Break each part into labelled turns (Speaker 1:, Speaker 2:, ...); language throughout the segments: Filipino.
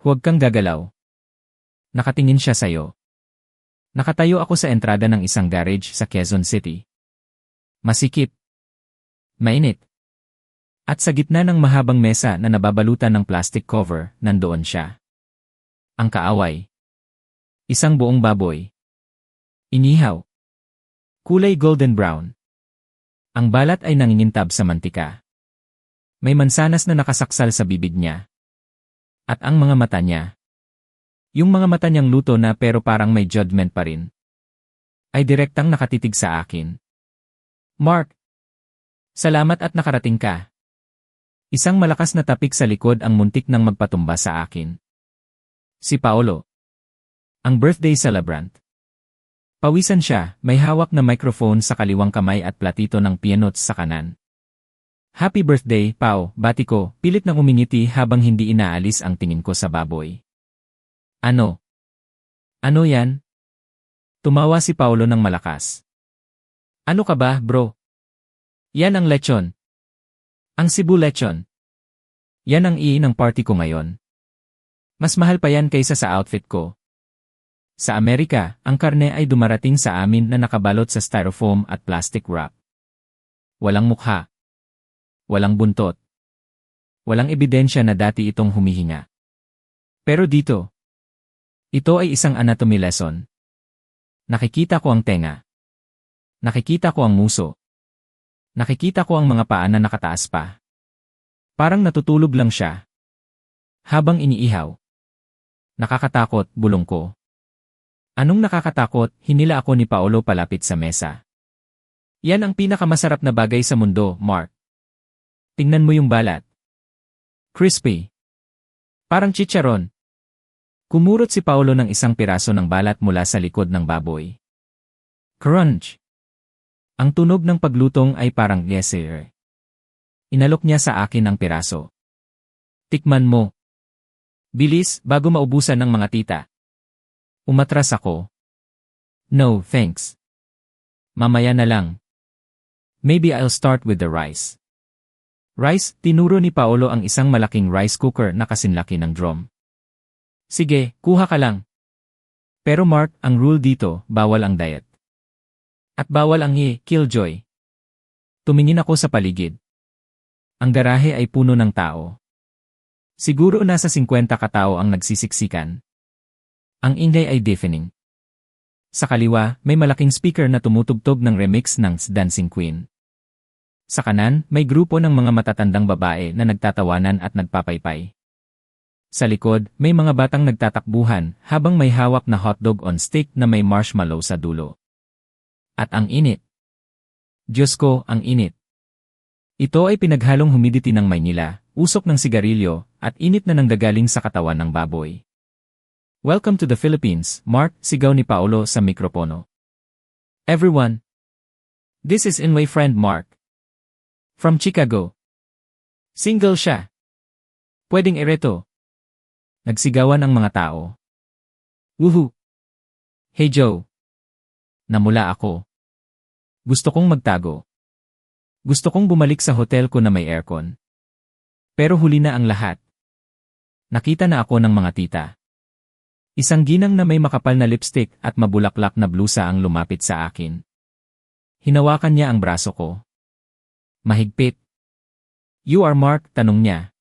Speaker 1: Huwag kang gagalaw. Nakatingin siya sa'yo. Nakatayo ako sa entrada ng isang garage sa Quezon City. Masikip. Mainit. At sa gitna ng mahabang mesa na nababalutan ng plastic cover, nandoon siya. Ang kaaway. Isang buong baboy. Inihaw. Kulay golden brown. Ang balat ay nangingintab sa mantika. May mansanas na nakasaksal sa bibig niya. At ang mga mata niya. Yung mga mata niyang luto na pero parang may judgment pa rin. Ay direktang nakatitig sa akin. Mark. Salamat at nakarating ka. Isang malakas na tapik sa likod ang muntik nang magpatumba sa akin. Si Paolo. Ang birthday celebrant. Pawisan siya, may hawak na microphone sa kaliwang kamay at platito ng peanuts sa kanan. Happy birthday, Pao, bati ko, pilit nang umingiti habang hindi inaalis ang tingin ko sa baboy. Ano? Ano yan? Tumawa si Paolo ng malakas. Ano ka ba, bro? Yan ang lechon. Ang Cebu lechon. Yan ang ng party ko ngayon. Mas mahal pa yan kaysa sa outfit ko. Sa Amerika, ang karne ay dumarating sa amin na nakabalot sa styrofoam at plastic wrap. Walang mukha. Walang buntot. Walang ebidensya na dati itong humihinga. Pero dito, ito ay isang anatomy lesson. Nakikita ko ang tenga. Nakikita ko ang muso. Nakikita ko ang mga paa na nakataas pa. Parang natutulog lang siya. Habang iniihaw. Nakakatakot, bulong ko. Anong nakakatakot? Hinila ako ni Paolo palapit sa mesa. Yan ang pinakamasarap na bagay sa mundo, Mark. Tingnan mo yung balat. Crispy. Parang chicharon. Kumurot si Paolo ng isang piraso ng balat mula sa likod ng baboy. Crunch. Ang tunog ng paglutong ay parang yes sir. Inalok niya sa akin ang piraso. Tikman mo. Bilis, bago maubusan ng mga tita. Umatras ako. No, thanks. Mamaya na lang. Maybe I'll start with the rice. Rice, tinuro ni Paolo ang isang malaking rice cooker na kasinlaki ng drum. Sige, kuha ka lang. Pero Mark, ang rule dito, bawal ang diet. At bawal ang killjoy. Tumingin ako sa paligid. Ang garahe ay puno ng tao. Siguro nasa 50 katao ang nagsisiksikan. Ang ingay ay deafening. Sa kaliwa, may malaking speaker na tumutugtog ng remix ng Dancing Queen. Sa kanan, may grupo ng mga matatandang babae na nagtatawanan at nagpapaypay. Sa likod, may mga batang nagtatakbuhan habang may hawak na hotdog on stick na may marshmallow sa dulo. At ang init. Diyos ko, ang init. Ito ay pinaghalong humidity ng Maynila, usok ng sigarilyo, at init na nanggagaling sa katawan ng baboy. Welcome to the Philippines, Mark, sigaw ni Paolo sa mikropono. Everyone. This is my friend Mark. From Chicago. Single siya. Pwedeng ereto. Nagsigawan ang mga tao. Woohoo! Hey Joe. Namula ako. Gusto kong magtago. Gusto kong bumalik sa hotel ko na may aircon. Pero huli na ang lahat. Nakita na ako ng mga tita. Isang ginang na may makapal na lipstick at mabulaklak na blusa ang lumapit sa akin. Hinawakan niya ang braso ko. Mahigpit. You are Mark? Tanong niya.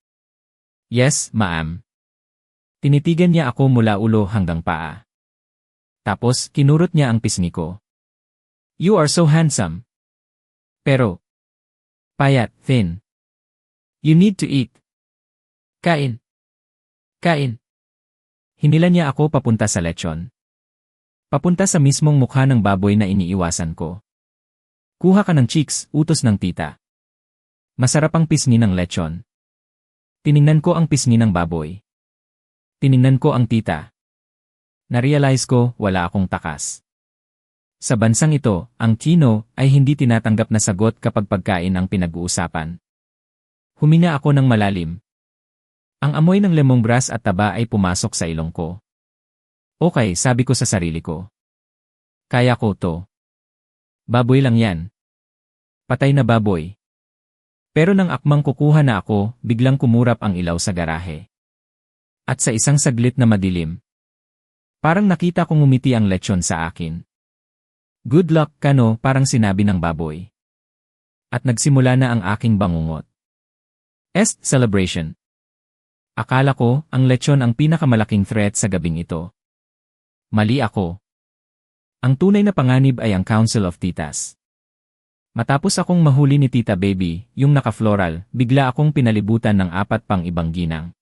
Speaker 1: Yes, ma'am. Tinitigan niya ako mula ulo hanggang paa. Tapos, kinurot niya ang pisngi ko. You are so handsome. Pero, payat, thin. You need to eat. Kain. Kain. Hinila niya ako papunta sa lechon. Papunta sa mismong mukha ng baboy na iniiwasan ko. Kuha ka ng chicks, utos ng tita. Masarap ang pisngi ng lechon. Tiningnan ko ang pisngi ng baboy. Tiningnan ko ang tita. Narealize ko, wala akong takas. Sa bansang ito, ang Chino ay hindi tinatanggap na sagot kapag pagkain ang pinag-uusapan. Huminga ako ng malalim. Ang amoy ng lemongrass at taba ay pumasok sa ilong ko. Okay, sabi ko sa sarili ko. Kaya ko to. Baboy lang yan. Patay na baboy. Pero nang akmang kukuha na ako, biglang kumurap ang ilaw sa garahe. At sa isang saglit na madilim, parang nakita kong ngumiti ang lechon sa akin. Good luck, Kano, parang sinabi ng baboy. At nagsimula na ang aking bangungot. Celebration. Akala ko, ang lechon ang pinakamalaking threat sa gabing ito. Mali ako. Ang tunay na panganib ay ang Council of Titas. Matapos akong mahuli ni Tita Baby, yung naka-floral, bigla akong pinalibutan ng 4 pang ibang ginang.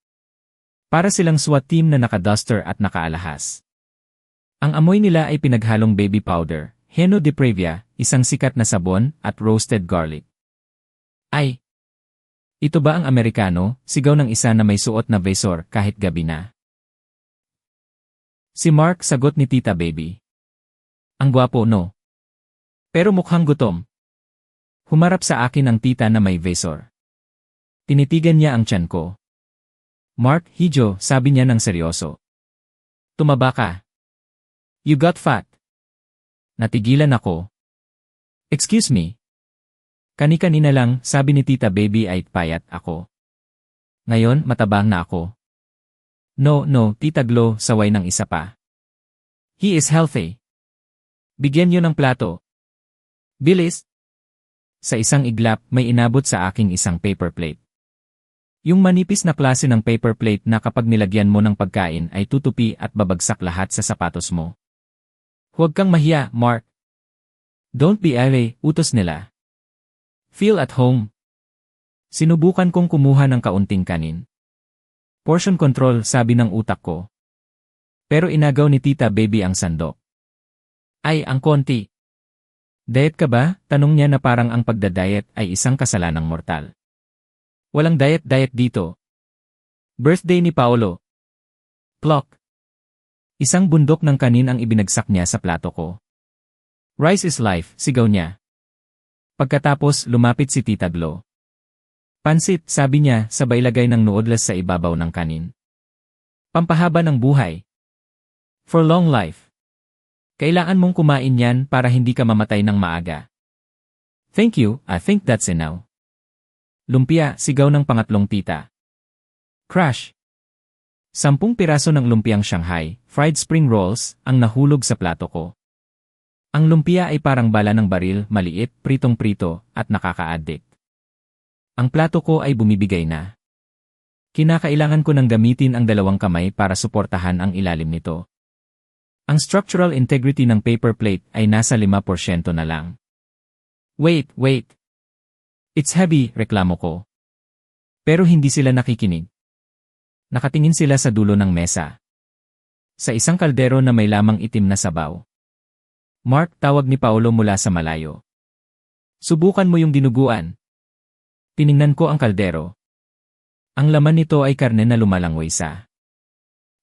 Speaker 1: Para silang SWAT team na naka-duster at nakaalahas. Ang amoy nila ay pinaghalong baby powder, Heno de Previa, isang sikat na sabon, at roasted garlic. Ay! Ito ba ang Amerikano? Sigaw ng isa na may suot na visor kahit gabi na. Si Mark, sagot ni Tita Baby. Ang gwapo, no? Pero mukhang gutom. Humarap sa akin ang tita na may visor. Tinitigan niya ang tiyan ko. Mark, Hijo, sabi niya ng seryoso. Tumaba ka. You got fat. Natigilan ako. Excuse me. Kani-kanina lang, sabi ni Tita Baby ay payat ako. Ngayon, matabang na ako. No, Tita Glo, saway ng isa pa. He is healthy. Bigyan niyo ng plato. Bilis. Sa isang iglap, may inabot sa aking isang paper plate. Yung manipis na klase ng paper plate na kapag nilagyan mo ng pagkain ay tutupi at babagsak lahat sa sapatos mo. Huwag kang mahiya, Mark. Don't be airy, utos nila. Feel at home. Sinubukan kong kumuha ng kaunting kanin. Portion control, sabi ng utak ko. Pero inagaw ni Tita Baby ang sandok. Ay, ang konti. Diet ka ba? Tanong niya na parang ang pagdadiet ay isang kasalanang mortal. Walang diet dito. Birthday ni Paolo. Plok. Isang bundok ng kanin ang ibinagsak niya sa plato ko. Rice is life, sigaw niya. Pagkatapos, lumapit si Tita Glo. Pansit, sabi niya, sabay lagay ng noodles sa ibabaw ng kanin. Pampahaba ng buhay. For long life. Kailangan mong kumain yan para hindi ka mamatay ng maaga. Thank you, I think that's enough. Lumpia, sigaw ng pangatlong tita. Crash. 10 piraso ng lumpiang Shanghai, fried spring rolls, ang nahulog sa plato ko. Ang lumpia ay parang bala ng baril, maliit, pritong-prito, at nakaka-addict. Ang plato ko ay bumibigay na. Kinakailangan ko nang gamitin ang 2 kamay para suportahan ang ilalim nito. Ang structural integrity ng paper plate ay nasa 5% na lang. Wait. It's heavy, reklamo ko. Pero hindi sila nakikinig. Nakatingin sila sa dulo ng mesa. Sa isang kaldero na may lamang itim na sabaw. Mark, tawag ni Paolo mula sa malayo. Subukan mo yung dinuguan. Tiningnan ko ang kaldero. Ang laman nito ay karne na lumalangway sa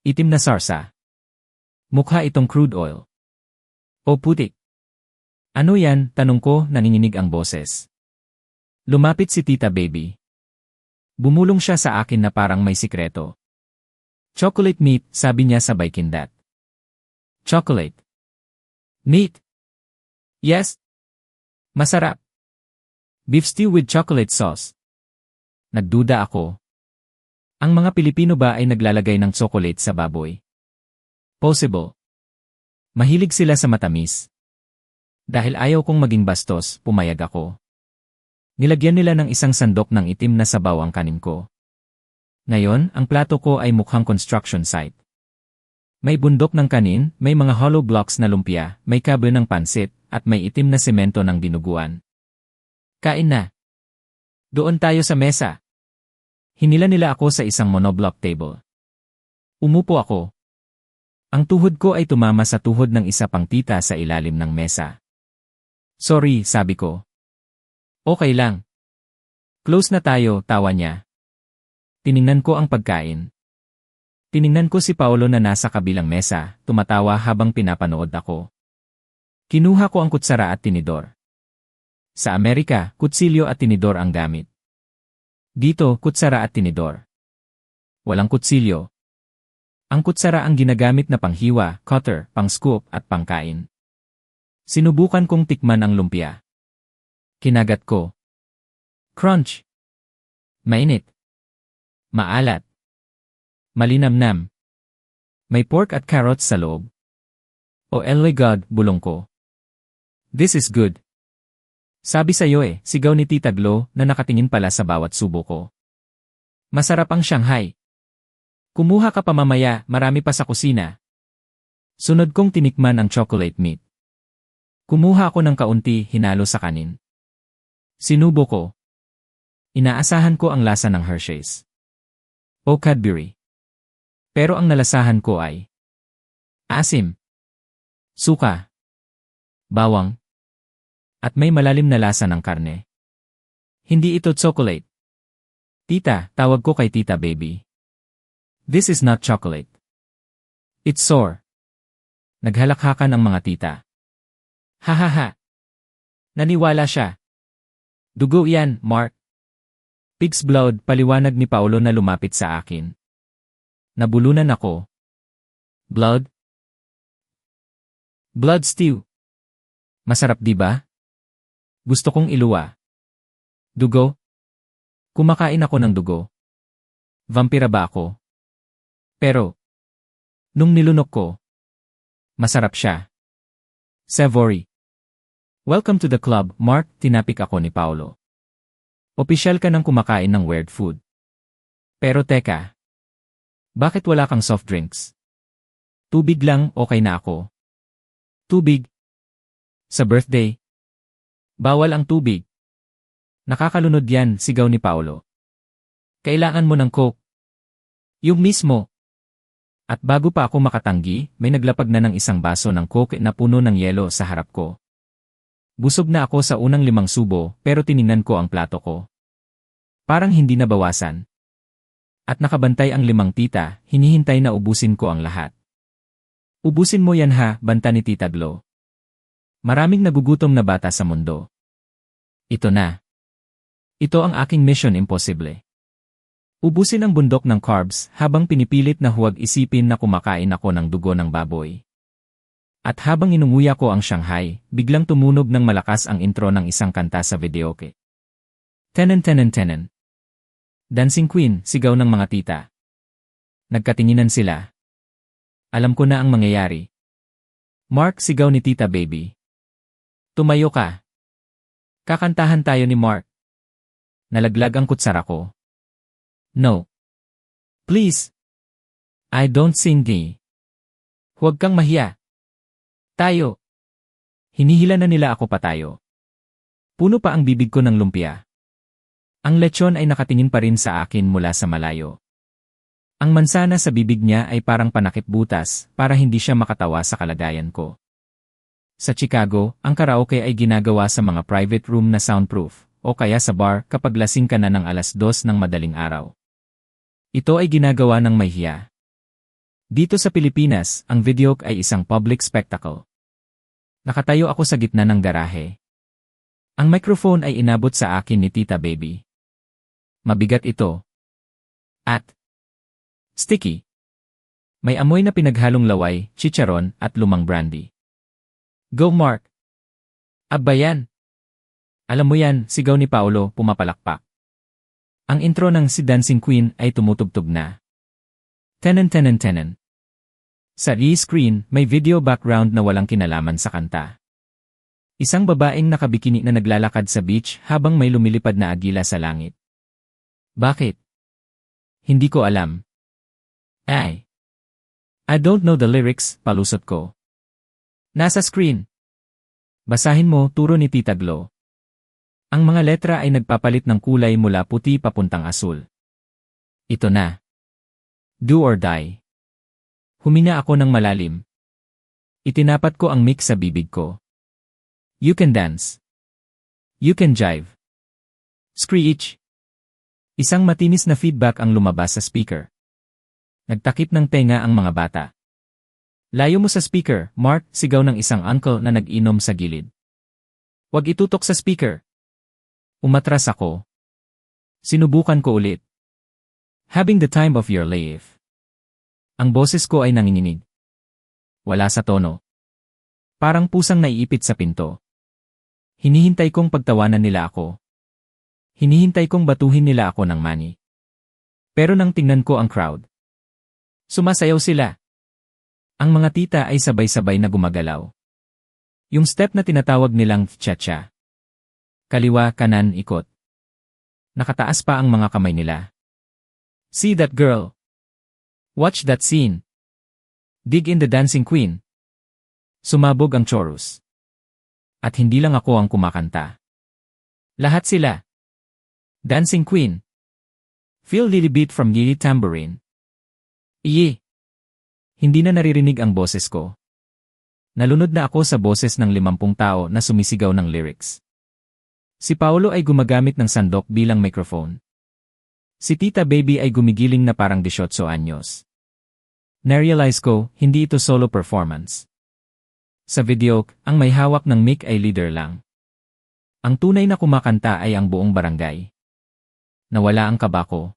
Speaker 1: itim na sarsa. Mukha itong crude oil. O putik. Ano yan? Tanong ko, nanginginig ang boses. Lumapit si Tita Baby. Bumulong siya sa akin na parang may sikreto. Chocolate meat, sabi niya sabay kindat. Chocolate. Meat. Yes. Masarap. Beef stew with chocolate sauce. Nagduda ako. Ang mga Pilipino ba ay naglalagay ng chocolate sa baboy? Possible. Mahilig sila sa matamis. Dahil ayaw kong maging bastos, pumayag ako. Nilagyan nila ng isang sandok ng itim na sabaw ang kanin ko. Ngayon, ang plato ko ay mukhang construction site. May bundok ng kanin, may mga hollow blocks na lumpia, may kable ng pansit, at may itim na semento ng dinuguan. Kain na. Doon tayo sa mesa. Hinila nila ako sa isang monoblock table. Umupo ako. Ang tuhod ko ay tumama sa tuhod ng isa pang tita sa ilalim ng mesa. Sorry, sabi ko. Okay lang. Close na tayo, tawa niya. Tiningnan ko ang pagkain. Tiningnan ko si Paolo na nasa kabilang mesa, tumatawa habang pinapanood ako. Kinuha ko ang kutsara at tinidor. Sa Amerika, kutsilyo at tinidor ang gamit. Dito, kutsara at tinidor. Walang kutsilyo. Ang kutsara ang ginagamit na panghiwa, cutter, pang-scoop at pangkain. Sinubukan kong tikman ang lumpia. Kinagat ko. Crunch. Mainit. Maalat. Malinamnam. May pork at carrots sa loob. Oh my God, bulong ko. This is good. Sabi sa'yo sigaw ni Tita Glo na nakatingin pala sa bawat subo ko. Masarap ang Shanghai. Kumuha ka pa mamaya, marami pa sa kusina. Sunod kong tinikman ang chocolate meat. Kumuha ako ng kaunti, hinalo sa kanin. Sinubo ko. Inaasahan ko ang lasa ng Hershey's o Cadbury. Pero ang nalasahan ko ay asim, suka, bawang, at may malalim na lasa ng karne. Hindi ito chocolate. Tita, tawag ko kay Tita Baby. This is not chocolate. It's sour. Naghalakhakan ang mga tita. Hahaha. Naniwala siya. Dugo yan, Mark. Pig's blood, paliwanag ni Paolo na lumapit sa akin. Nabulunan ako. Blood? Blood stew. Masarap di ba? Gusto kong iluwa. Dugo? Kumakain ako ng dugo. Vampira ba ako? Pero, nung nilunok ko, masarap siya. Savory. Welcome to the club, Mark, tinapik ako ni Paolo. Opisyal ka ng kumakain ng weird food. Pero teka. Bakit wala kang soft drinks? Tubig lang, okay na ako. Tubig? Sa birthday? Bawal ang tubig. Nakakalunod yan, sigaw ni Paolo. Kailangan mo ng Coke. Yung mismo. At bago pa ako makatanggi, may naglapag na ng isang baso ng Coke na puno ng yelo sa harap ko. Busog na ako sa unang 5 subo, pero tiningnan ko ang plato ko. Parang hindi nabawasan. At nakabantay ang 5 tita, hinihintay na ubusin ko ang lahat. Ubusin mo yan ha, banta ni Tita Glo. Maraming nagugutom na bata sa mundo. Ito na. Ito ang aking mission impossible. Ubusin ang bundok ng carbs habang pinipilit na huwag isipin na kumakain ako ng dugo ng baboy. At habang inunguya ko ang Shanghai, biglang tumunog ng malakas ang intro ng isang kanta sa videoke. Tenen tenen tenen. Dancing Queen, sigaw ng mga tita. Nagkatinginan sila. Alam ko na ang mangyayari. Mark, sigaw ni Tita Baby. Tumayo ka. Kakantahan tayo ni Mark. Nalaglag ang kutsara ko. No. Please. I don't sing gay. Huwag kang mahiya. Tayo. Hinihila na nila ako patayo. Puno pa ang bibig ko ng lumpia. Ang lechon ay nakatingin pa rin sa akin mula sa malayo. Ang mansana sa bibig niya ay parang panakip butas para hindi siya makatawa sa kalagayan ko. Sa Chicago, ang karaoke ay ginagawa sa mga private room na soundproof o kaya sa bar kapag lasing ka na ng 2:00 ng madaling araw. Ito ay ginagawa ng may hiya. Dito sa Pilipinas, ang videoke ay isang public spectacle. Nakatayo ako sa gitna ng garahe. Ang microphone ay inabot sa akin ni Tita Baby. Mabigat ito. At sticky. May amoy na pinaghalong laway, chicharon, at lumang brandy. Go Mark! Abba yan! Alam mo yan, sigaw ni Paolo, pumapalakpak. Ang intro ng si Dancing Queen ay tumutugtog na. Tenen tenen tenen. Sa e-screen, may video background na walang kinalaman sa kanta. Isang babaeng nakabikini na naglalakad sa beach habang may lumilipad na agila sa langit. Bakit? Hindi ko alam. I don't know the lyrics, palusot ko. Nasa screen. Basahin mo, turo ni Tita Glo. Ang mga letra ay nagpapalit ng kulay mula puti papuntang asul. Ito na. Do or die. Humina ako ng malalim. Itinapat ko ang mic sa bibig ko. You can dance. You can jive. Screech. Isang matinis na feedback ang lumabas sa speaker. Nagtakip ng tenga ang mga bata. Layo mo sa speaker, Mark, sigaw ng isang uncle na nag-inom sa gilid. Huwag itutok sa speaker. Umatras ako. Sinubukan ko ulit. Having the time of your life. Ang boses ko ay nanginginig. Wala sa tono. Parang pusang naiipit sa pinto. Hinihintay kong pagtawanan nila ako. Hinihintay kong batuhin nila ako ng money. Pero nang tingnan ko ang crowd. Sumasayaw sila. Ang mga tita ay sabay-sabay na gumagalaw. Yung step na tinatawag nilang cha-cha. Kaliwa, kanan, ikot. Nakataas pa ang mga kamay nila. See that girl? Watch that scene. Dig in the dancing queen. Sumabog ang chorus. At hindi lang ako ang kumakanta. Lahat sila. Dancing queen. Feel little beat from Lily tambourine. Iye. Hindi na naririnig ang boses ko. Nalunod na ako sa boses ng 50 tao na sumisigaw ng lyrics. Si Paolo ay gumagamit ng sandok bilang microphone. Si Tita Baby ay gumigiling na parang 18 anyos. Narealize ko, hindi ito solo performance. Sa video, ang may hawak ng mic ay leader lang. Ang tunay na kumakanta ay ang buong barangay. Nawala ang kaba ko.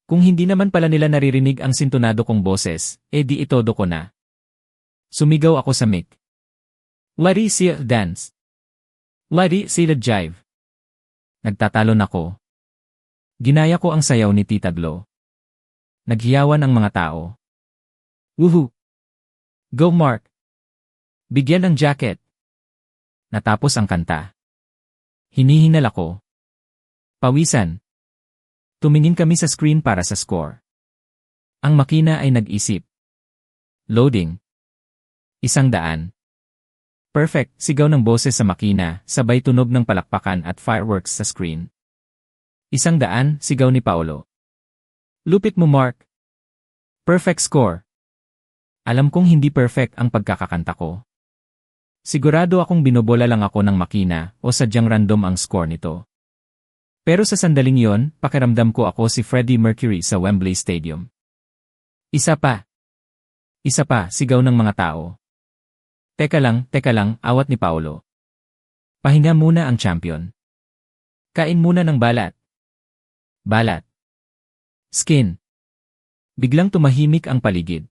Speaker 1: Kung hindi naman pala nila naririnig ang sintonado kong boses, di itodo ko na. Sumigaw ako sa mic. Letty see dance. Letty see the jive. Nagtatalon ako. Ginaya ko ang sayaw ni Tita Glo. Naghiyawan ang mga tao. Woohoo! Go Mark! Bigyan ng jacket. Natapos ang kanta. Hinihingal ako. Pawisan. Tumingin kami sa screen para sa score. Ang makina ay nag-isip. Loading. 100. Perfect, sigaw ng boses sa makina, sabay tunog ng palakpakan at fireworks sa screen. 100, sigaw ni Paolo. Lupit mo Mark. Perfect score. Alam kong hindi perfect ang pagkakakanta ko. Sigurado akong binobola lang ako ng makina o sadyang random ang score nito. Pero sa sandaling yon, pakiramdam ko ako si Freddie Mercury sa Wembley Stadium. Isa pa. Isa pa, sigaw ng mga tao. Teka lang, awat ni Paolo. Pahinga muna ang champion. Kain muna ng balat. Balat. Skin. Biglang tumahimik ang paligid.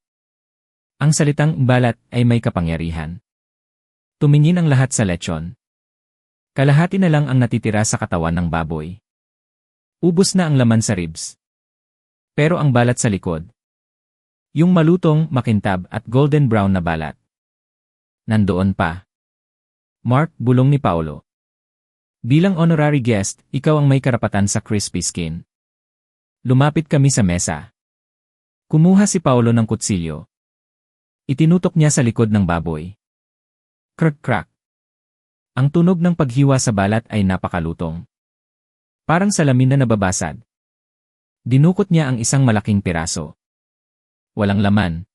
Speaker 1: Ang salitang balat ay may kapangyarihan. Tumingin ang lahat sa lechon. Kalahati na lang ang natitira sa katawan ng baboy. Ubos na ang laman sa ribs. Pero ang balat sa likod. Yung malutong, makintab at golden brown na balat. Nandoon pa. Mark, bulong ni Paolo. Bilang honorary guest, ikaw ang may karapatan sa crispy skin. Lumapit kami sa mesa. Kumuha si Paolo ng kutsilyo. Itinutok niya sa likod ng baboy. Crack-crack. Ang tunog ng paghiwa sa balat ay napakalutong. Parang salamin na nababasag. Dinukot niya ang isang malaking piraso. Walang laman.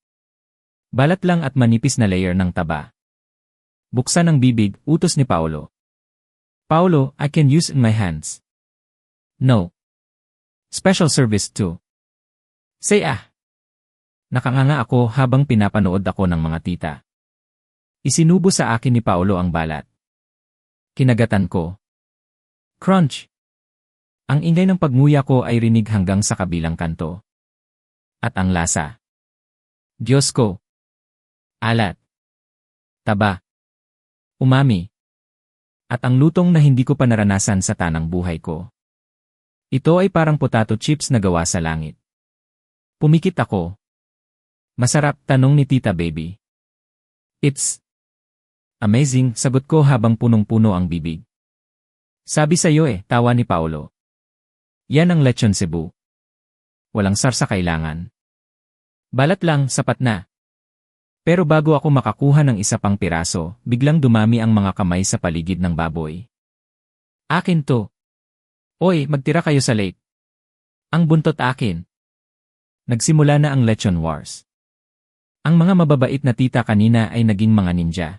Speaker 1: Balat lang at manipis na layer ng taba. Buksan ang bibig, utos ni Paolo. Paolo, I can use in my hands. No. Special service too. Say ah. Nakanganga ako habang pinapanood ako ng mga tita. Isinubo sa akin ni Paolo ang balat. Kinagatan ko. Crunch. Ang ingay ng pagnguya ko ay rinig hanggang sa kabilang kanto. At ang lasa. Diyos ko. Alat. Taba. Umami. At ang lutong na hindi ko pa naranasan sa tanang buhay ko. Ito ay parang potato chips na gawa sa langit. Pumikit ako. Masarap, tanong ni Tita Baby. It's amazing, sagot ko habang punong-puno ang bibig. Sabi sa'yo tawa ni Paolo. Yan ang lechon Cebu. Walang sarsa kailangan. Balat lang, sapat na. Pero bago ako makakuha ng isa pang piraso, biglang dumami ang mga kamay sa paligid ng baboy. Akin to. Oy, magtira kayo sa lake. Ang buntot akin. Nagsimula na ang lechon wars. Ang mga mababait na tita kanina ay naging mga ninja.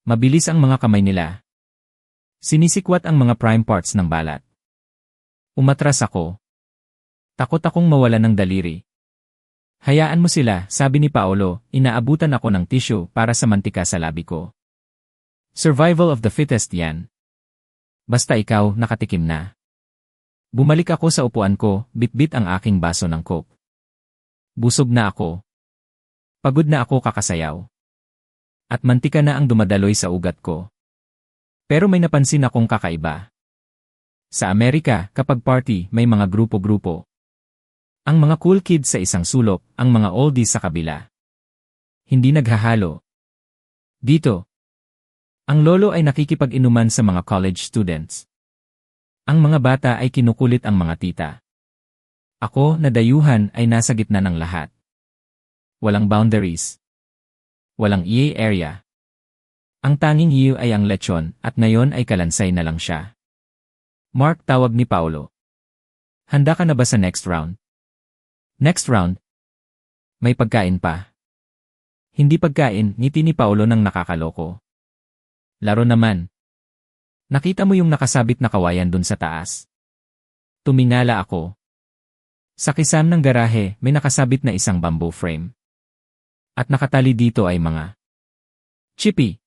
Speaker 1: Mabilis ang mga kamay nila. Sinisikwat ang mga prime parts ng balat. Umatras ako. Takot akong mawala ng daliri. Hayaan mo sila, sabi ni Paolo, inaabutan ako ng tissue para sa mantika sa labi ko. Survival of the fittest yan. Basta ikaw, nakatikim na. Bumalik ako sa upuan ko, bitbit ang aking baso ng coke. Busog na ako. Pagod na ako kakasayaw. At mantika na ang dumadaloy sa ugat ko. Pero may napansin akong kakaiba. Sa Amerika, kapag party, may mga grupo-grupo. Ang mga cool kids sa isang sulok, ang mga oldies sa kabila. Hindi naghahalo. Dito, ang lolo ay nakikipag-inuman sa mga college students. Ang mga bata ay kinukulit ang mga tita. Ako, na dayuhan, ay nasa gitna ng lahat. Walang boundaries. Walang EA area. Ang tanging iyo ay ang lechon at ngayon ay kalansay na lang siya. Mark, tawag ni Paolo. Handa ka na ba sa next round? Next round? May pagkain pa. Hindi pagkain, ngiti ni Paolo ng nakakaloko. Laro naman. Nakita mo yung nakasabit na kawayan dun sa taas? Tumingala ako. Sa kisam ng garahe, may nakasabit na isang bamboo frame. At nakatali dito ay mga chippy.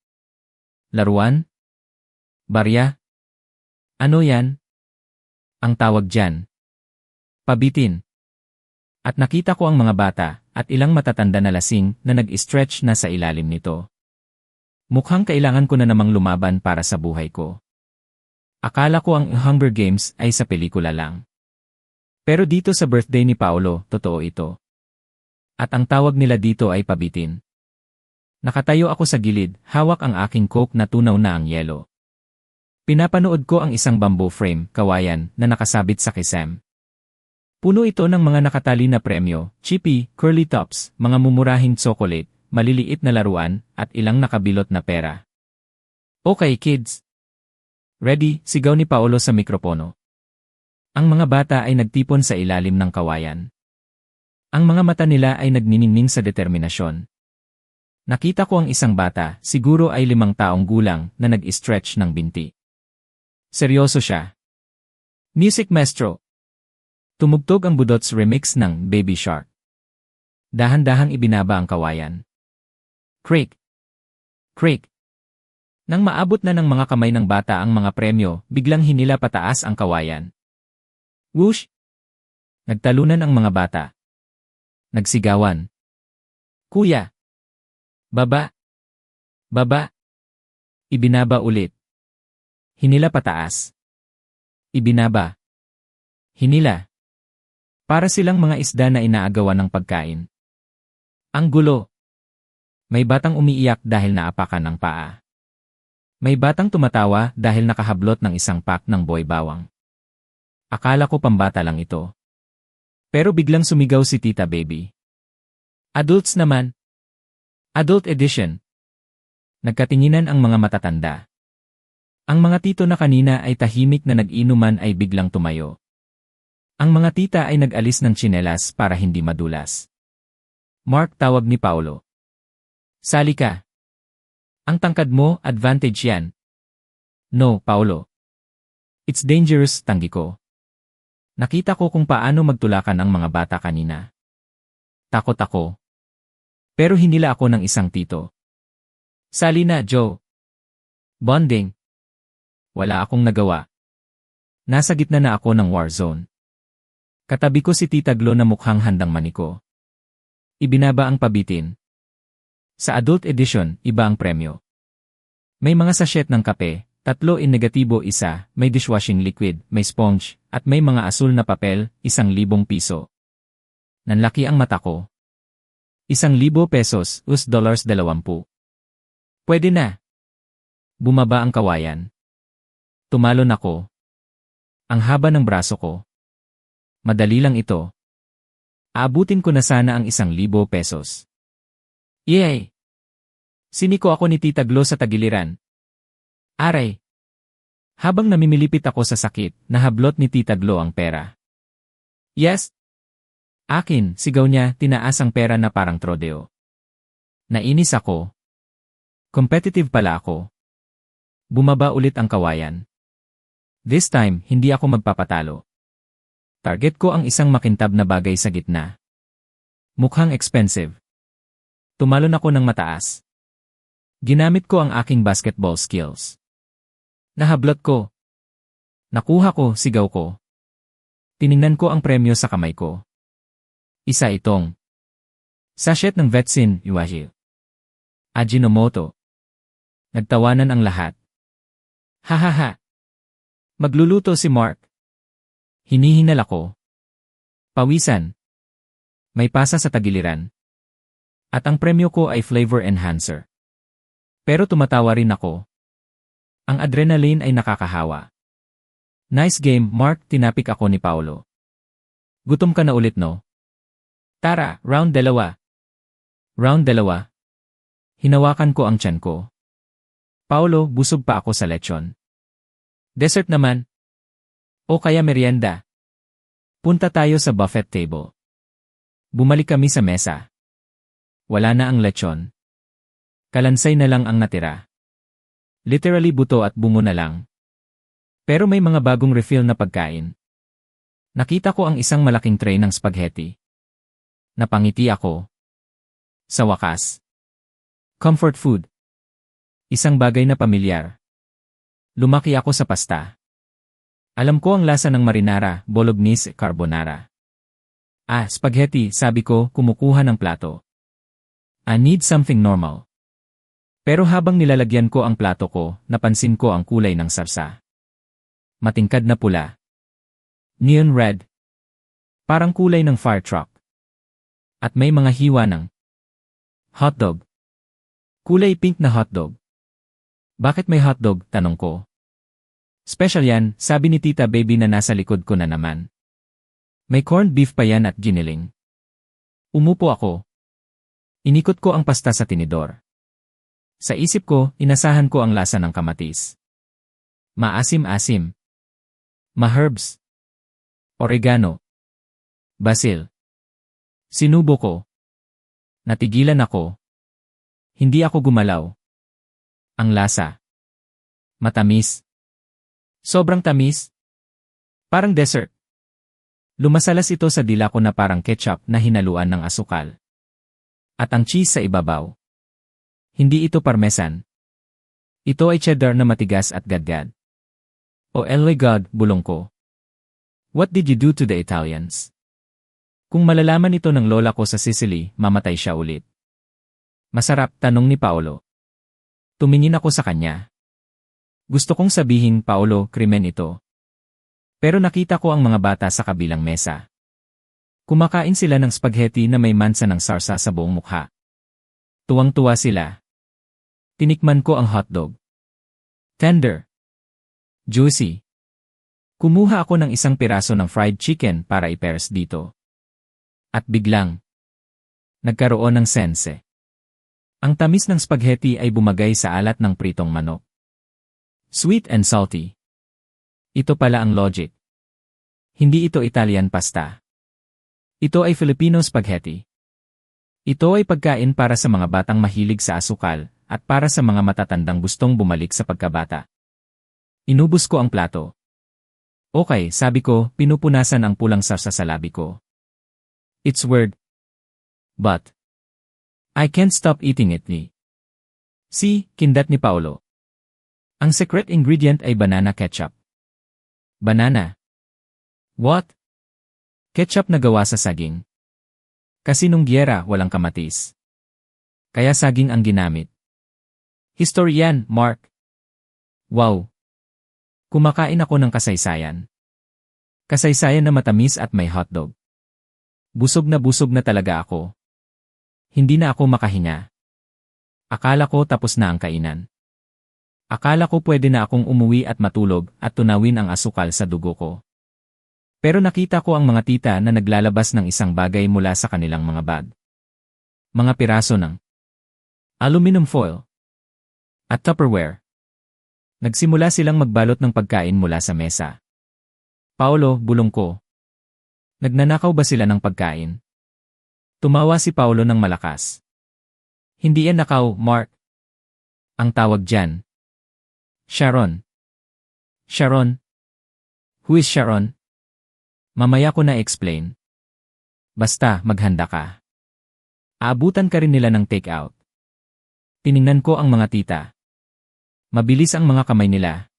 Speaker 1: Laruan? Barya? Ano yan? Ang tawag dyan. Pabitin. At nakita ko ang mga bata at ilang matatanda na lasing na nag-stretch na sa ilalim nito. Mukhang kailangan ko na namang lumaban para sa buhay ko. Akala ko ang Hunger Games ay sa pelikula lang. Pero dito sa birthday ni Paolo, totoo ito. At ang tawag nila dito ay pabitin. Nakatayo ako sa gilid, hawak ang aking coke na tunaw na ang yelo. Pinapanood ko ang isang bamboo frame, kawayan, na nakasabit sa kisam. Puno ito ng mga nakatali na premyo, chippy, curly tops, mga mumurahing chocolate, maliliit na laruan, at ilang nakabilot na pera. Okay kids. Ready, sigaw ni Paolo sa mikropono. Ang mga bata ay nagtipon sa ilalim ng kawayan. Ang mga mata nila ay nagniningning sa determinasyon. Nakita ko ang isang bata, siguro ay 5 taong gulang, na nag-stretch ng binti. Seryoso siya. Music maestro. Tumugtog ang Budots remix ng Baby Shark. Dahan-dahang ibinaba ang kawayan. Creak. Creak. Nang maabot na ng mga kamay ng bata ang mga premyo, biglang hinila pataas ang kawayan. Whoosh! Nagtalunan ang mga bata. Nagsigawan. Kuya! Baba! Baba! Ibinaba ulit. Hinila pataas. Ibinaba. Hinila. Para silang mga isda na inaagawan ng pagkain. Ang gulo. May batang umiiyak dahil naapakan ng paa. May batang tumatawa dahil nakahablot ng isang pack ng boy bawang. Akala ko pambata lang ito. Pero biglang sumigaw si Tita Baby. Adults naman. Adult edition. Nagkatinginan ang mga matatanda. Ang mga tito na kanina ay tahimik na nag-inuman ay biglang tumayo. Ang mga tita ay nag-alis ng tsinelas para hindi madulas. Mark, tawag ni Paolo. Sali ka. Ang tangkad mo, advantage yan. No, Paolo. It's dangerous, tanggi ko. Nakita ko kung paano magtulakan ang mga bata kanina. Takot ako. Pero hinila ako ng isang tito. Sali na, Joe. Bonding. Wala akong nagawa. Nasa gitna na ako ng war zone. Katabi ko si Tita Glo na mukhang handang maniko. Ibinaba ang pabitin. Sa adult edition, iba ang premyo. May mga sachet ng kape, 3 in negatibo 1, may dishwashing liquid, may sponge, at may mga asul na papel, 1,000 piso. Nanlaki ang mata ko. 1,000 pesos, $20. Pwede na. Bumaba ang kawayan. Tumalon ako. Ang haba ng braso ko. Madali lang ito. Aabutin ko na sana ang 1,000 pesos. Yay! Siniko ako ni Tita Glo sa tagiliran. Aray! Habang namimilipit ako sa sakit, nahablot ni Tita Glo ang pera. Yes! Akin, sigaw niya, tinaas ang pera na parang trodeo. Nainis ako. Competitive pala ako. Bumaba ulit ang kawayan. This time, hindi ako magpapatalo. Target ko ang isang makintab na bagay sa gitna. Mukhang expensive. Tumalon ako ng mataas. Ginamit ko ang aking basketball skills. Nahablot ko. Nakuha ko, sigaw ko. Tiningnan ko ang premyo sa kamay ko. Isa itong sachet ng Vetsin, Iwaji. Ajinomoto. Nagtawanan ang lahat. Hahaha. Magluluto si Mark. Hinihinal ako. Pawisan. May pasa sa tagiliran. At ang premyo ko ay flavor enhancer. Pero tumatawa rin ako. Ang adrenaline ay nakakahawa. Nice game, Mark, tinapik ako ni Paolo. Gutom ka na ulit, no? Tara, round 2. Round 2. Hinawakan ko ang tiyan ko. Paolo, busog pa ako sa lechon. Dessert naman. O kaya merienda. Punta tayo sa buffet table. Bumalik kami sa mesa. Wala na ang lechon. Kalansay na lang ang natira. Literally buto at bungo na lang. Pero may mga bagong refill na pagkain. Nakita ko ang isang malaking tray ng spaghetti. Napangiti ako. Sa wakas. Comfort food. Isang bagay na pamilyar. Lumaki ako sa pasta. Alam ko ang lasa ng marinara, bolognese, carbonara. Spaghetti, sabi ko, kumukuha ng plato. I need something normal. Pero habang nilalagyan ko ang plato ko, napansin ko ang kulay ng sarsa. Matingkad na pula. Neon red. Parang kulay ng fire truck. At may mga hiwa ng hotdog. Kulay pink na hotdog. Bakit may hotdog? Tanong ko. Special yan, sabi ni Tita Baby na nasa likod ko na naman. May corned beef pa yan at giniling. Umupo ako. Inikot ko ang pasta sa tinidor. Sa isip ko, inasahan ko ang lasa ng kamatis. Maasim-asim. Ma-herbs. Oregano. Basil. Sinubo ko. Natigilan ako. Hindi ako gumalaw. Ang lasa. Matamis. Sobrang tamis. Parang dessert. Lumasalas ito sa dila ko na parang ketchup na hinaluan ng asukal. At ang cheese sa ibabaw. Hindi ito parmesan. Ito ay cheddar na matigas at gadgad. Oh my God, bulong ko. What did you do to the Italians? Kung malalaman ito ng lola ko sa Sicily, mamatay siya ulit. Masarap, tanong ni Paolo. Tumingin ako sa kanya. Gusto kong sabihin, Paolo, krimen ito. Pero nakita ko ang mga bata sa kabilang mesa. Kumakain sila ng spaghetti na may mansa ng sarsa sa buong mukha. Tuwang-tuwa sila. Tinikman ko ang hotdog. Tender. Juicy. Kumuha ako ng isang piraso ng fried chicken para i-pairs dito. At biglang, nagkaroon ng sense. Ang tamis ng spaghetti ay bumagay sa alat ng pritong manok. Sweet and salty. Ito pala ang logic. Hindi ito Italian pasta. Ito ay Filipino spaghetti. Ito ay pagkain para sa mga batang mahilig sa asukal, at para sa mga matatandang gustong bumalik sa pagkabata. Inubos ko ang plato. Okay, sabi ko, pinupunasan ang pulang sarsa sa labi ko. It's weird. But I can't stop eating it ni. See, kindat ni Paolo. Ang secret ingredient ay banana ketchup. Banana. What? Ketchup na gawa sa saging. Kasi nung giyera, walang kamatis. Kaya saging ang ginamit. History yan, Mark. Wow. Kumakain ako ng kasaysayan. Kasaysayan na matamis at may hotdog. Busog na talaga ako. Hindi na ako makahinga. Akala ko tapos na ang kainan. Akala ko pwede na akong umuwi at matulog at tunawin ang asukal sa dugo ko. Pero nakita ko ang mga tita na naglalabas ng isang bagay mula sa kanilang mga bag. Mga piraso ng aluminum foil at Tupperware. Nagsimula silang magbalot ng pagkain mula sa mesa. Paolo, bulong ko. Nagnanakaw ba sila ng pagkain? Tumawa si Paolo ng malakas. Hindi yan nakaw, Mark. Ang tawag dyan. Sharon. Sharon? Who is Sharon? Mamaya ko na explain. Basta, maghanda ka. Aabutan ka rin nila ng take-out. Tiningnan ko ang mga tita. Mabilis ang mga kamay nila.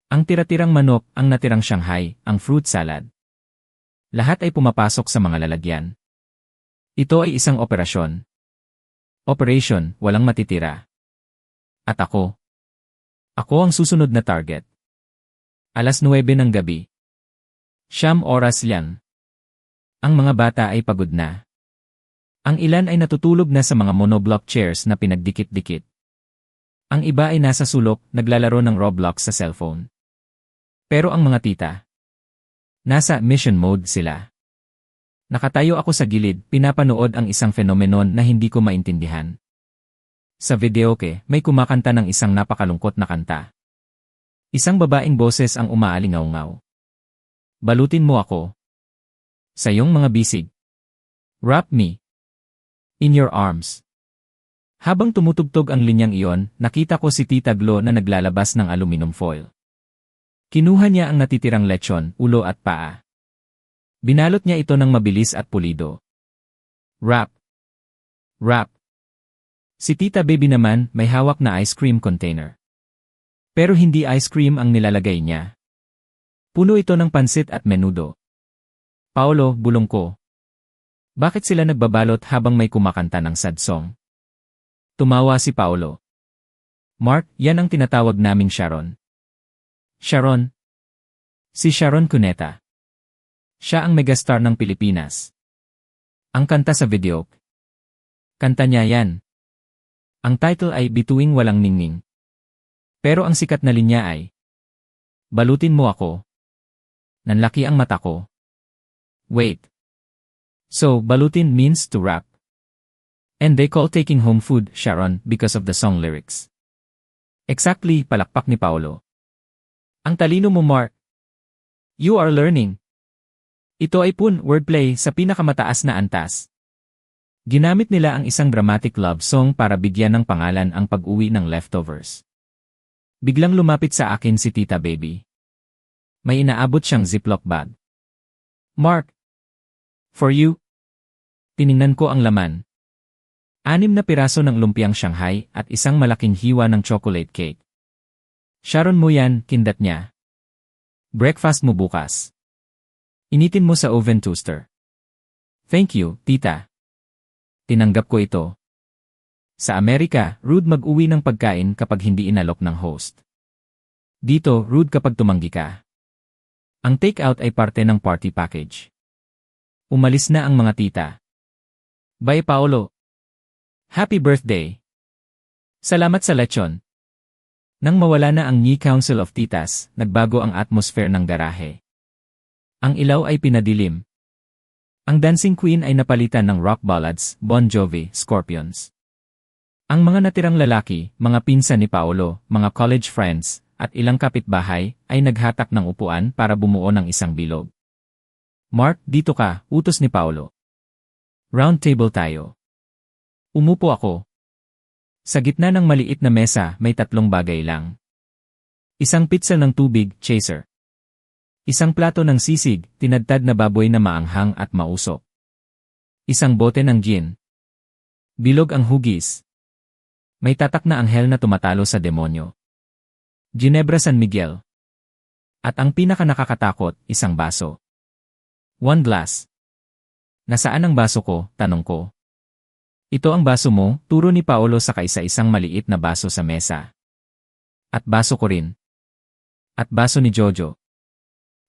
Speaker 1: Ang tira-tirang manok, ang natirang Shanghai, ang fruit salad. Lahat ay pumapasok sa mga lalagyan. Ito ay isang operasyon. Operation, walang matitira. At ako. Ako ang susunod na target. 9:00 ng gabi. 9 oras lang. Ang mga bata ay pagod na. Ang ilan ay natutulog na sa mga monoblock chairs na pinagdikit-dikit. Ang iba ay nasa sulok, naglalaro ng Roblox sa cellphone. Pero ang mga tita, nasa mission mode sila. Nakatayo ako sa gilid, pinapanood ang isang fenomenon na hindi ko maintindihan. Sa videoke, may kumakanta ng isang napakalungkot na kanta. Isang babaeng boses ang umaalingaw-ngaw. Balutin mo ako sa iyong mga bisig. Wrap me in your arms. Habang tumutugtog ang linyang iyon, nakita ko si Tita Glo na naglalabas ng aluminum foil. Kinuha niya ang natitirang lechon, ulo at paa. Binalot niya ito ng mabilis at pulido. Wrap. Wrap. Si Tita Baby naman may hawak na ice cream container. Pero hindi ice cream ang nilalagay niya. Puno ito ng pansit at menudo. Paolo, bulong ko. Bakit sila nagbabalot habang may kumakanta ng sad song? Tumawa si Paolo. Mark, yan ang tinatawag naming Sharon. Sharon? Si Sharon Cuneta. Siya ang megastar ng Pilipinas. Ang kanta sa video. Kanta niya yan. Ang title ay Bituing Walang Ningning. Pero ang sikat na linya ay Balutin mo ako. Nanlaki ang mata ko. Wait. So, balutin means to wrap. And they call taking home food, Sharon, because of the song lyrics. Exactly, palakpak ni Paolo. Ang talino mo, Mark. You are learning. Ito ay wordplay sa pinakamataas na antas. Ginamit nila ang isang dramatic love song para bigyan ng pangalan ang pag-uwi ng leftovers. Biglang lumapit sa akin si Tita Baby. May inaabot siyang ziplock bag. Mark. For you. Tiningnan ko ang laman. 6 na piraso ng lumpiang Shanghai at isang malaking hiwa ng chocolate cake. Sharon mo yan, kindat niya. Breakfast mo bukas. Initin mo sa oven toaster. Thank you, tita. Tinanggap ko ito. Sa Amerika, rude mag-uwi ng pagkain kapag hindi inalok ng host. Dito, rude kapag tumanggi ka. Ang take-out ay parte ng party package. Umalis na ang mga tita. Bye, Paolo. Happy birthday! Salamat sa lechon. Nang mawala na ang Ni Council of Titas, nagbago ang atmosphere ng garahe. Ang ilaw ay pinadilim. Ang dancing queen ay napalitan ng rock ballads, Bon Jovi, Scorpions. Ang mga natirang lalaki, mga pinsan ni Paolo, mga college friends, at ilang kapitbahay, ay naghatak ng upuan para bumuo ng isang bilog. Mark, dito ka, utos ni Paolo. Round table tayo. Umupo ako. Sa gitna ng maliit na mesa may 3 bagay lang. Isang pitsa ng tubig, chaser. Isang plato ng sisig, tinadtad na baboy na maanghang at mausok. Isang bote ng gin. Bilog ang hugis. May tatak na anghel na tumatalo sa demonyo. Ginebra San Miguel. At ang pinaka nakakatakot, isang baso. 1 glass. Nasaan ang baso ko, tanong ko. Ito ang baso mo, turo ni Paolo sa kaisa-isang maliit na baso sa mesa. At baso ko rin. At baso ni Jojo.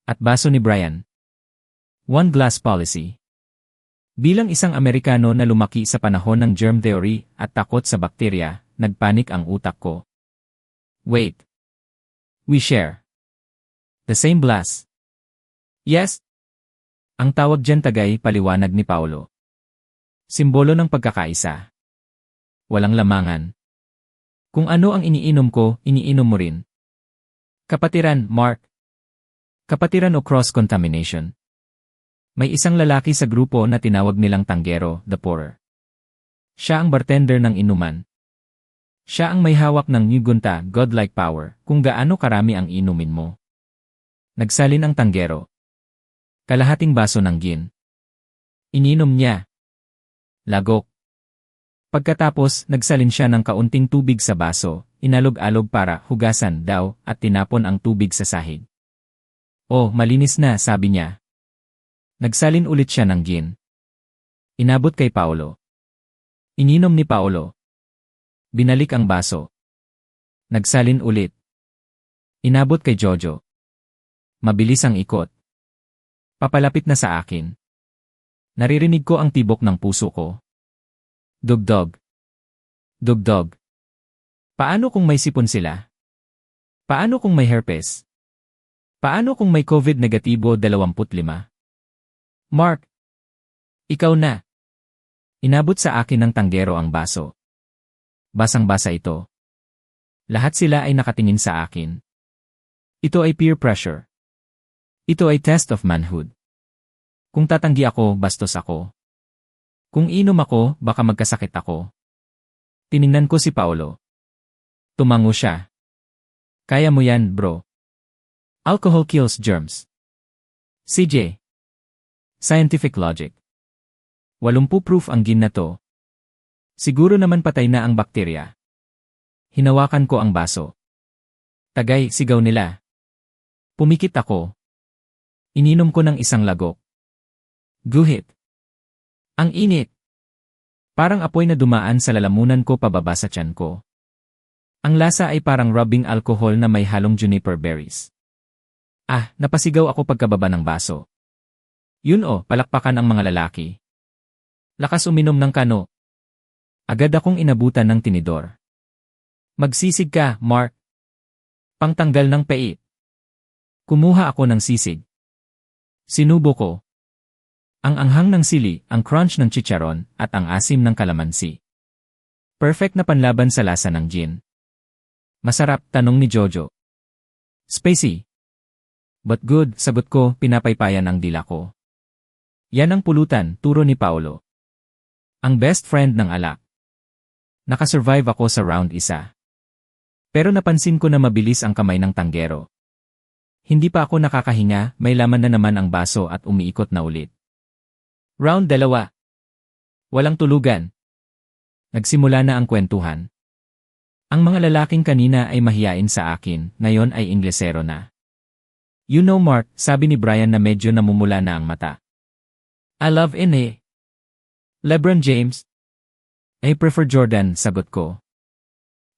Speaker 1: At baso ni Brian. 1 glass policy. Bilang isang Amerikano na lumaki sa panahon ng germ theory at takot sa bakterya, nagpanik ang utak ko. Wait. We share the same glass. Yes. Ang tawag dyan tagay, paliwanag ni Paolo. Simbolo ng pagkakaisa. Walang lamangan. Kung ano ang iniinom ko, iniinom mo rin. Kapatiran, Mark. Kapatiran o cross-contamination. May isang lalaki sa grupo na tinawag nilang tanggero, the pourer. Siya ang bartender ng inuman. Siya ang may hawak ng nyugunta, godlike power, kung gaano karami ang inumin mo. Nagsalin ang tanggero. Kalahating baso ng gin. Ininom niya. Lagok. Pagkatapos, nagsalin siya ng kaunting tubig sa baso, inalog-alog para hugasan daw at tinapon ang tubig sa sahig. Oh, malinis na, sabi niya. Nagsalin ulit siya ng gin. Inabot kay Paolo. Ininom ni Paolo. Binalik ang baso. Nagsalin ulit. Inabot kay Jojo. Mabilis ang ikot. Papalapit na sa akin. Naririnig ko ang tibok ng puso ko. Dugdog. Dugdog. Paano kung may sipon sila? Paano kung may herpes? Paano kung may COVID-25? Mark. Ikaw na. Inabot sa akin ng tanggero ang baso. Basang-basa ito. Lahat sila ay nakatingin sa akin. Ito ay peer pressure. Ito ay test of manhood. Kung tatanggi ako, bastos ako. Kung inom ako, baka magkasakit ako. Tiningnan ko si Paolo. Tumango siya. Kaya mo yan, bro. Alcohol kills germs. CJ. Scientific logic. 80 proof ang gin na to. Siguro naman patay na ang bakterya. Hinawakan ko ang baso. Tagay, sigaw nila. Pumikit ako. Ininom ko ng isang lagok. Guhit. Ang init. Parang apoy na dumaan sa lalamunan ko pababa sa tiyan ko. Ang lasa ay parang rubbing alcohol na may halong juniper berries. Napasigaw ako pagkababa ng baso. Yun palakpakan ang mga lalaki. Lakas uminom ng kano. Agad akong inabutan ng tinidor. Magsisig ka, Mark. Pangtanggal ng pait. Kumuha ako ng sisig. Sinubo ko. Ang anghang ng sili, ang crunch ng chicharon, at ang asim ng kalamansi. Perfect na panlaban sa lasa ng gin. Masarap, tanong ni Jojo. Spicy. But good, sagot ko, pinapaypayan ang dila ko. Yan ang pulutan, turo ni Paolo. Ang best friend ng alak. Nakasurvive ako sa round 1. Pero napansin ko na mabilis ang kamay ng tanggero. Hindi pa ako nakakahinga, may laman na naman ang baso at umiikot na ulit. Round 2. Walang tulugan. Nagsimula na ang kwentuhan. Ang mga lalaking kanina ay mahiyain sa akin, ngayon ay Inglesero na. You know Mark, sabi ni Brian na medyo namumula na ang mata. I love NA. LeBron James? I prefer Jordan, sagot ko.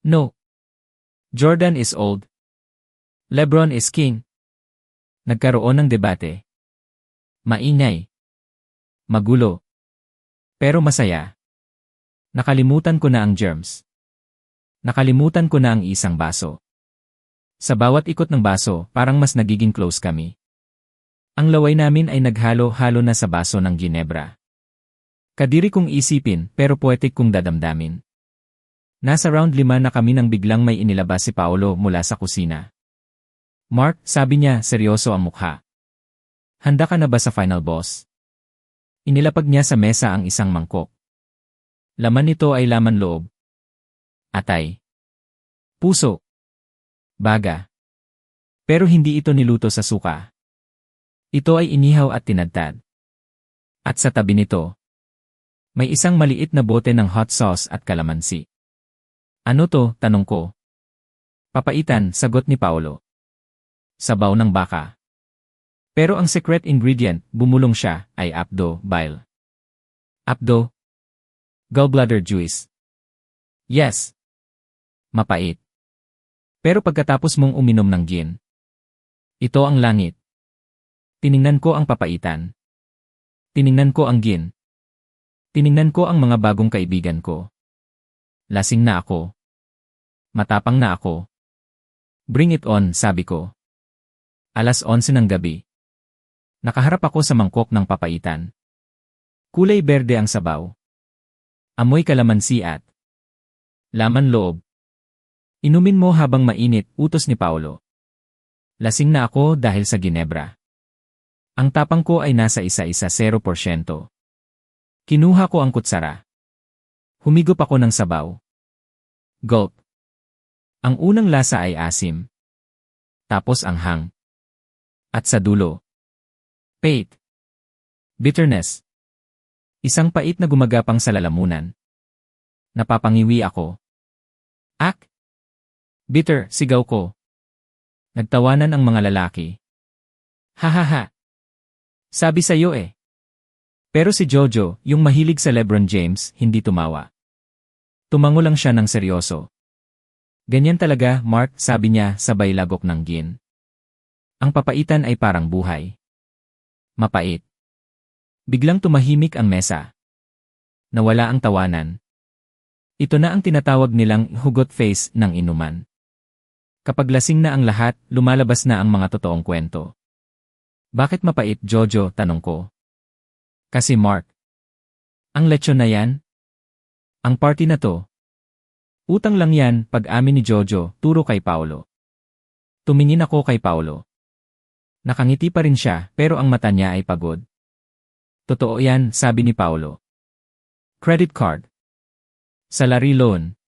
Speaker 1: No. Jordan is old. LeBron is king. Nagkaroon ng debate. Maingay. Magulo. Pero masaya. Nakalimutan ko na ang germs. Nakalimutan ko na ang isang baso. Sa bawat ikot ng baso, parang mas nagiging close kami. Ang laway namin ay naghalo-halo na sa baso ng ginebra. Kadiri kong isipin, pero poetic kong dadamdamin. Nasa round 5 na kami nang biglang may inilabas si Paolo mula sa kusina. Mark, sabi niya, seryoso ang mukha. Handa ka na ba sa final boss? Inilapag niya sa mesa ang isang mangkok. Laman nito ay laman loob. Atay. Puso. Baga. Pero hindi ito niluto sa suka. Ito ay inihaw at tinadtad. At sa tabi nito, may isang maliit na bote ng hot sauce at kalamansi. Ano to, tanong ko. Papaitan, sagot ni Paolo. Sabaw ng baka. Pero ang secret ingredient, bumulong siya, ay apdo, bile. Apdo? Gallbladder juice. Yes. Mapait. Pero pagkatapos mong uminom ng gin, ito ang langit. Tiningnan ko ang papaitan. Tiningnan ko ang gin. Tiningnan ko ang mga bagong kaibigan ko. Lasing na ako. Matapang na ako. Bring it on, sabi ko. 11:00 ng gabi. Nakaharap ako sa mangkok ng papaitan. Kulay berde ang sabaw. Amoy kalamansi at laman loob. Inumin mo habang mainit, utos ni Paolo. Lasing na ako dahil sa ginebra. Ang tapang ko ay nasa 0%. Kinuha ko ang kutsara. Humigop ako ng sabaw. Gulp. Ang unang lasa ay asim. Tapos anghang. At sa dulo, pait. Bitterness. Isang pait na gumagapang sa lalamunan. Napapangiwi ako. Ak! Bitter, sigaw ko. Nagtawanan ang mga lalaki. Hahaha. Sabi sa'yo eh. Pero si Jojo, yung mahilig sa LeBron James, hindi tumawa. Tumango lang siya ng seryoso. Ganyan talaga, Mark, sabi niya sabay lagok ng gin. Ang papaitan ay parang buhay. Mapait. Biglang tumahimik ang mesa. Nawala ang tawanan. Ito na ang tinatawag nilang hugot face ng inuman. Kapag lasing na ang lahat, lumalabas na ang mga totoong kwento. Bakit mapait, Jojo? Tanong ko. Kasi Mark. Ang lechon na yan? Ang party na to? Utang lang yan, pag-amin ni Jojo, turo kay Paolo. Tumingin ako kay Paolo. Nakangiti pa rin siya, pero ang mata niya ay pagod. Totoo yan, sabi ni Paolo. Credit card. Salary loan.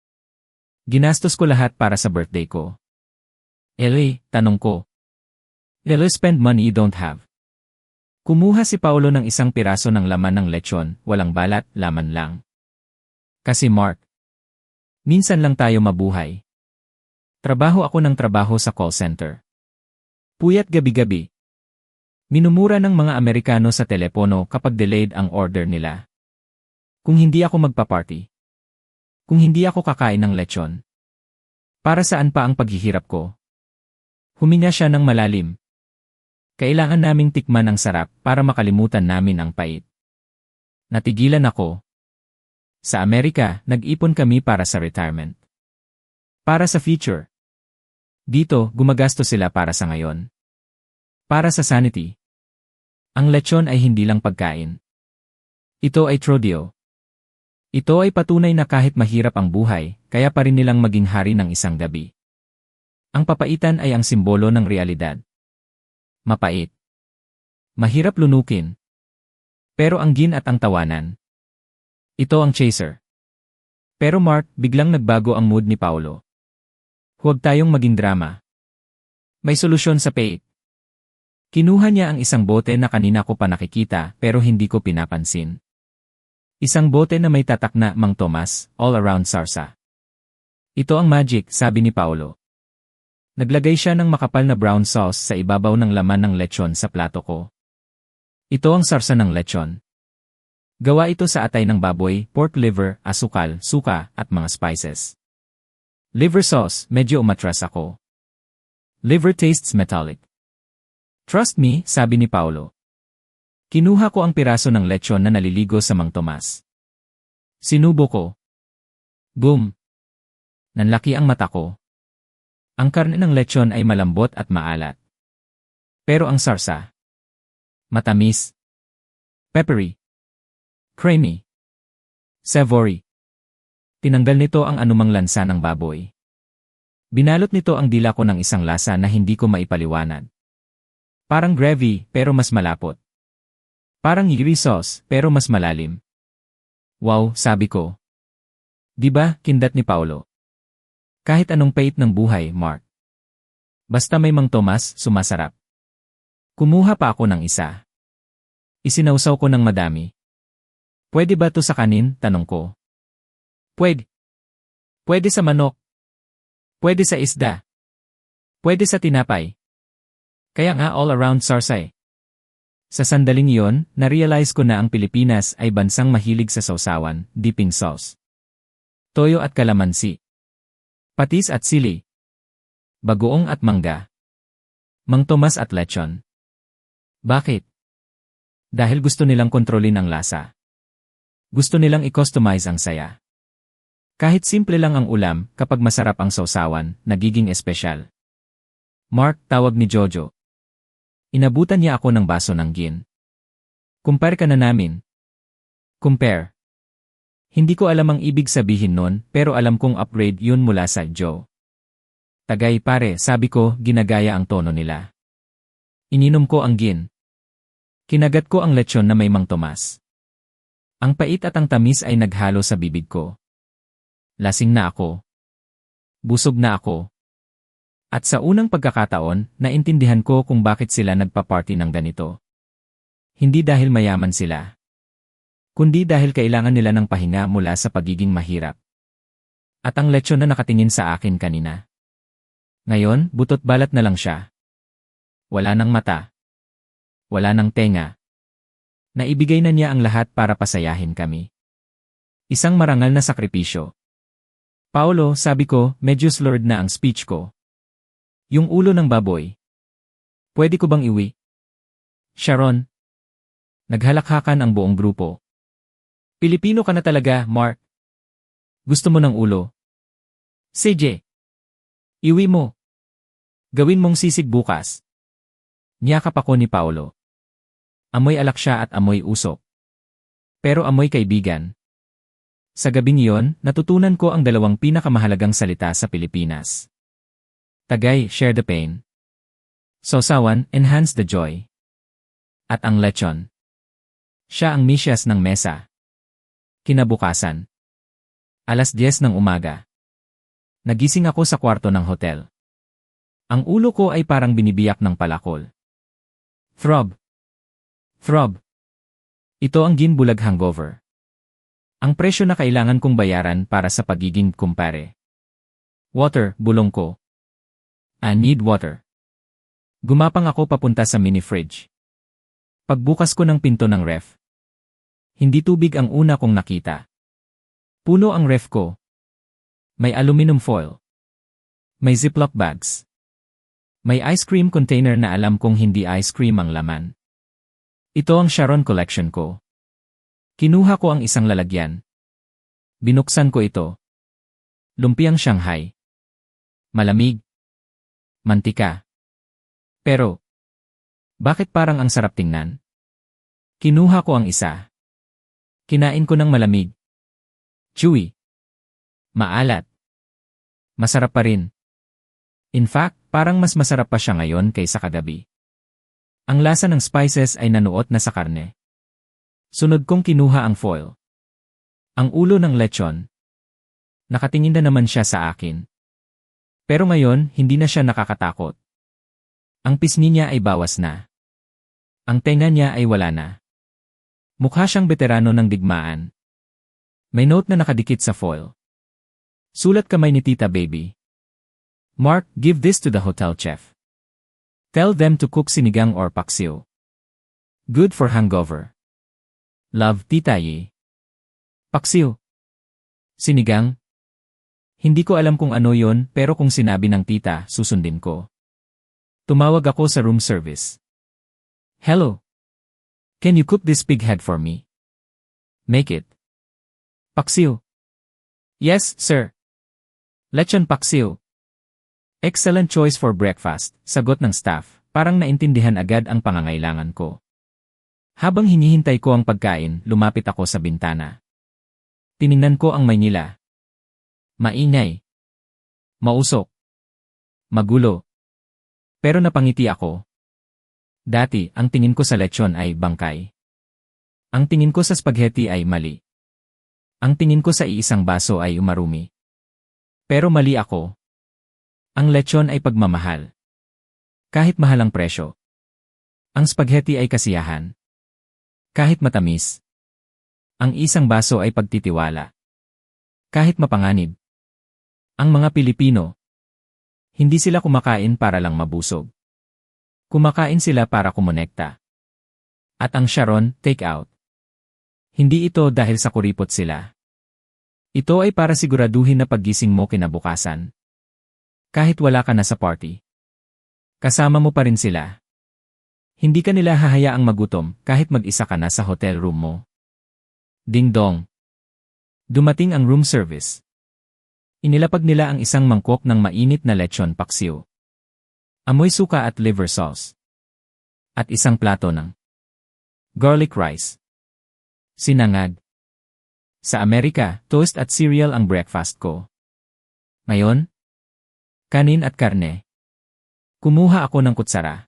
Speaker 1: Ginastos ko lahat para sa birthday ko. Ellie, tanong ko. Ellie, spend money you don't have. Kumuha si Paolo ng isang piraso ng laman ng lechon, walang balat, laman lang. Kasi Mark. Minsan lang tayo mabuhay. Trabaho ako ng trabaho sa call center. Puyat gabi-gabi. Minumura ng mga Amerikano sa telepono kapag delayed ang order nila. Kung hindi ako magpa-party. Kung hindi ako kakain ng lechon. Para saan pa ang paghihirap ko? Huminga siya ng malalim. Kailangan naming tikman ang sarap para makalimutan namin ang pait. Natigilan ako. Sa Amerika, nag-ipon kami para sa retirement. Para sa future. Dito, gumagastos sila para sa ngayon. Para sa sanity. Ang lechon ay hindi lang pagkain. Ito ay rodeo. Ito ay patunay na kahit mahirap ang buhay, kaya pa rin nilang maging hari ng isang gabi. Ang papaitan ay ang simbolo ng realidad. Mapait. Mahirap lunukin. Pero ang gin at ang tawanan. Ito ang chaser. Pero Mark, biglang nagbago ang mood ni Paolo. Huwag tayong maging drama. May solusyon sa pait. Kinuha niya ang isang bote na kanina ko pa nakikita pero hindi ko pinapansin. Isang bote na may tatak na Mang Tomas, all around sarsa. Ito ang magic, sabi ni Paolo. Naglagay siya ng makapal na brown sauce sa ibabaw ng laman ng lechon sa plato ko. Ito ang sarsa ng lechon. Gawa ito sa atay ng baboy, pork liver, asukal, suka, at mga spices. Liver sauce, medyo umatras ako. Liver tastes metallic. Trust me, sabi ni Paolo. Kinuha ko ang piraso ng lechon na naliligo sa Mang Tomas. Sinubo ko. Boom! Nanlaki ang mata ko. Ang karne ng lechon ay malambot at maalat. Pero ang sarsa, matamis, peppery, creamy, savory. Tinanggal nito ang anumang lansa ng baboy. Binalot nito ang dila ko ng isang lasa na hindi ko maipaliwanag. Parang gravy, pero mas malapot. Parang ghee sauce, pero mas malalim. Wow, sabi ko. Diba, kindat ni Paolo. Kahit anong pait ng buhay, Mark. Basta may Mang Tomas, sumasarap. Kumuha pa ako ng isa. Isinawsaw ko ng madami. Pwede ba to sa kanin? Tanong ko. Pwede. Pwede sa manok. Pwede sa isda. Pwede sa tinapay. Kaya nga all around sarsay. Sa sandaling iyon, na-realize ko na ang Pilipinas ay bansang mahilig sa sausawan, dipping sauce. Toyo at kalamansi. Patis at sili. Bagoong at mangga. Mang Tomas at lechon. Bakit? Dahil gusto nilang kontrolin ang lasa. Gusto nilang i-customize ang saya. Kahit simple lang ang ulam, kapag masarap ang sausawan, nagiging espesyal. Mark, tawag ni Jojo. Inabutan niya ako ng baso ng gin. Compare ka na namin. Compare. Hindi ko alam ang ibig sabihin nun, pero alam kong upgrade yun mula sa Joe. Tagay pare, sabi ko, ginagaya ang tono nila. Ininom ko ang gin. Kinagat ko ang lechon na may Mang Tomas. Ang pait at ang tamis ay naghalo sa bibig ko. Lasing na ako. Busog na ako. At sa unang pagkakataon, naintindihan ko kung bakit sila nagpa-party ng ganito. Hindi dahil mayaman sila. Kundi dahil kailangan nila ng pahinga mula sa pagiging mahirap. At ang lechon na nakatingin sa akin kanina. Ngayon, butot balat na lang siya. Wala nang mata. Wala nang tenga. Naibigay na niya ang lahat para pasayahin kami. Isang marangal na sakripisyo. Paolo, sabi ko, medyo slurred na ang speech ko. Yung ulo ng baboy. Pwede ko bang iwi? Sharon. Naghalakhakan ang buong grupo. Pilipino ka na talaga, Mark. Gusto mo ng ulo? CJ. Iwi mo. Gawin mong sisig bukas. Niyakap ako ni Paolo. Amoy alak siya at amoy usok. Pero amoy kaibigan. Sa gabing iyon, natutunan ko ang dalawang pinakamahalagang salita sa Pilipinas. Tagay, share the pain. Sausawan, enhance the joy. At ang lechon. Siya ang misyas ng mesa. Kinabukasan. 10:00 ng umaga. Nagising ako sa kwarto ng hotel. Ang ulo ko ay parang binibiyak ng palakol. Throb. Throb. Ito ang ginbulag hangover. Ang presyo na kailangan kong bayaran para sa pagiging kumpare. Water, bulong ko. I need water. Gumapang ako papunta sa mini-fridge. Pagbukas ko ng pinto ng ref. Hindi tubig ang una kong nakita. Puno ang ref ko. May aluminum foil. May ziploc bags. May ice cream container na alam kong hindi ice cream ang laman. Ito ang Sharon collection ko. Kinuha ko ang isang lalagyan. Binuksan ko ito. Lumpiang Shanghai. Malamig. Mantika. Pero, bakit parang ang sarap tingnan? Kinuha ko ang isa. Kinain ko ng malamig. Chewy. Maalat. Masarap pa rin. In fact, parang mas masarap pa siya ngayon kaysa kagabi. Ang lasa ng spices ay nanuot na sa karne. Sunod kong kinuha ang foil. Ang ulo ng lechon. Nakatingin na naman siya sa akin. Pero ngayon, hindi na siya nakakatakot. Ang pisngi niya ay bawas na. Ang tenga niya ay wala na. Mukha siyang veterano ng digmaan. May note na nakadikit sa foil. Sulat kamay ni Tita Baby. Mark, give this to the hotel chef. Tell them to cook sinigang or paksiw. Good for hangover. Love, Tita Yi. Paksiw. Sinigang? Hindi ko alam kung ano yon, pero kung sinabi ng tita, susundin ko. Tumawag ako sa room service. Hello. Can you cook this pig head for me? Make it. Paksiw. Yes, sir. Lechon paksiw. Excellent choice for breakfast, sagot ng staff, parang naintindihan agad ang pangangailangan ko. Habang hinihintay ko ang pagkain, lumapit ako sa bintana. Tiningnan ko ang Maynila. Maingay. Mausok. Magulo. Pero napangiti ako. Dati, ang tingin ko sa lechon ay bangkay. Ang tingin ko sa spaghetti ay mali. Ang tingin ko sa iisang baso ay umarumi. Pero mali ako. Ang lechon ay pagmamahal. Kahit mahal ang presyo. Ang spaghetti ay kasiyahan. Kahit matamis. Ang isang baso ay pagtitiwala. Kahit mapanganib. Ang mga Pilipino. Hindi sila kumakain para lang mabusog. Kumakain sila para kumonekta. At ang Sharon, take out. Hindi ito dahil sa kuripot sila. Ito ay para siguraduhin na paggising mo kinabukasan. Kahit wala ka na sa party. Kasama mo pa rin sila. Hindi ka nila hahayaang magutom kahit mag-isa ka na sa hotel room mo. Ding dong. Dumating ang room service. Inilapag nila ang isang mangkok ng mainit na lechon paksiw. Amoy suka at liver sauce. At isang plato ng garlic rice. Sinangag. Sa Amerika, toast at cereal ang breakfast ko. Ngayon, kanin at karne. Kumuha ako ng kutsara.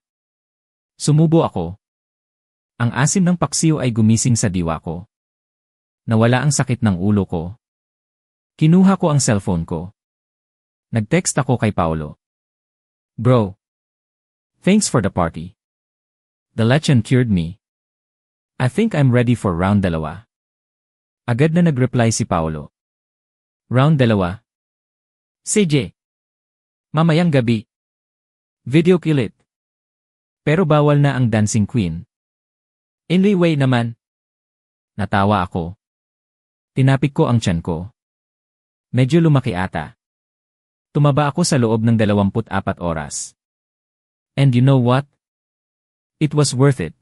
Speaker 1: Sumubo ako. Ang asim ng paksiw ay gumising sa diwa ko. Nawala ang sakit ng ulo ko. Kinuha ko ang cellphone ko. Nag-text ako kay Paolo. Bro. Thanks for the party. The lechon cured me. I think I'm ready for round 2. Agad na nag-reply si Paolo. Round 2. CJ. Mamayang gabi. Video kill it. Pero bawal na ang dancing queen. Anyway naman. Natawa ako. Tinapik ko ang tiyan ko. Medyo lumaki ata. Tumaba ako sa loob ng 24 oras. And you know what? It was worth it.